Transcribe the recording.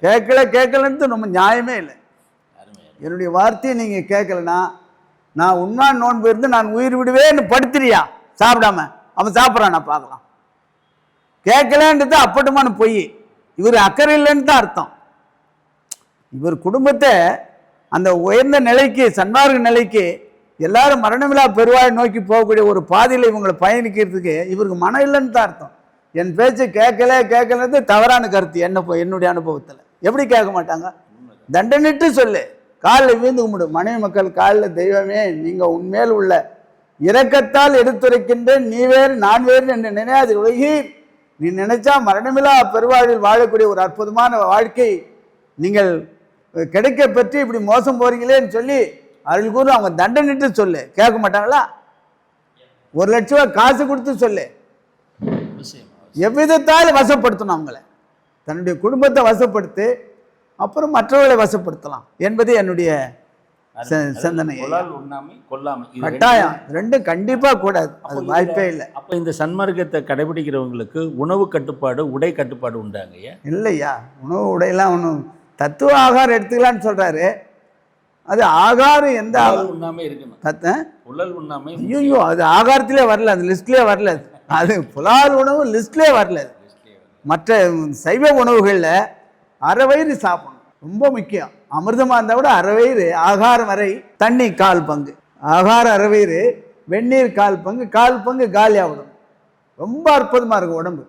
கேட்கலன்ட்டு நம்ம நியாயமே இல்லை. என்னுடைய வார்த்தையை நீங்கள் கேட்கலன்னா நான் உண்மையான நோன்பு இருந்து நான் உயிர் விடுவேன்னு படுத்துறியா சாப்பிடாம? அவன் சாப்பிட்றான், நான் பார்க்கலாம். கேட்கலன்றது அப்பட்டமான பொய். இவர் அக்கறை இல்லைன்னு தான் அர்த்தம். இவர் குடும்பத்தை அந்த உயர்ந்த நிலைக்கு, சன்மார்க்க நிலைக்கு, எல்லாரும் மரணமில்லா பெருவாய் நோக்கி போகக்கூடிய ஒரு பாதையில் இவங்களை பயணிக்கிறதுக்கு இவருக்கு மனம் இல்லைன்னு தான் அர்த்தம். என் பேச்சு கேட்கலது தவறான கருத்து. என்னுடைய அனுபவத்தில் எப்படி கேட்க மாட்டாங்க? தண்டனிட்டு சொல்லு, காலில் வீழ்ந்து கும்பிடு. மனைவி மக்கள் காலில், தெய்வமே நீங்கள் உண்மையில் உள்ள இரக்கத்தால் எடுத்துரைக்கின்றேன், நீ வேறு நான் வேறு என்று நினையாது உலகி. நீ நினைச்சா மரணமில்லா பெருவாழ்வில் வாழக்கூடிய ஒரு அற்புதமான வாழ்க்கை நீங்கள் கிடைக்க பெற்று இப்படி மோசம் போறீங்களேன்னு சொல்லி அருள் கூறு. அவங்க தண்டனிட்டு சொல்லு, கேட்க மாட்டாங்களா? 1 லட்ச ரூபா காசு கொடுத்து சொல்லு. எவ்விதத்தால் வசப்படுத்தணும் அவங்கள, தன்னுடைய குடும்பத்தை வசப்படுத்தி அப்புறம் மற்றவர்களை வசப்படுத்தலாம் என்பது என்னுடைய சிந்தனை. கட்டாயம் ரெண்டும் கண்டிப்பா கூடாது, அது வாய்ப்பே இல்லை. அப்ப இந்த சன்மார்க்கத்தை கடைபிடிக்கிறவங்களுக்கு உணவு கட்டுப்பாடு, உடை கட்டுப்பாடு உண்டாங்க இல்லையா? உணவு உடையெல்லாம் ஒன்றும் தத்துவ ஆகாரம் எடுத்துக்கலான்னு சொல்றாரு. அது ஆகாரம் எந்த உண்ணாமே இருக்கணும், உண்ணாமை. ஐயோ, அது ஆகாரத்திலே வரல, அது லிஸ்ட்லேயே வரல. அது புலால் உணவு லிஸ்ட்லேயே வரல. மற்ற சைவ உணவுகளில் அரை வயிறு சாப்பிடணும், ரொம்ப முக்கியம். அமிர்தமாக இருந்தால் கூட அரை வயிறு, ஆகாரம் வரை, தண்ணி 1/4 பங்கு, ஆகாரம் அரை வயிறு, வெந்நீர் 1/4 பங்கு, 1/4 பங்கு காலியாகணும். ரொம்ப அற்புதமாக இருக்கும் உடம்பு.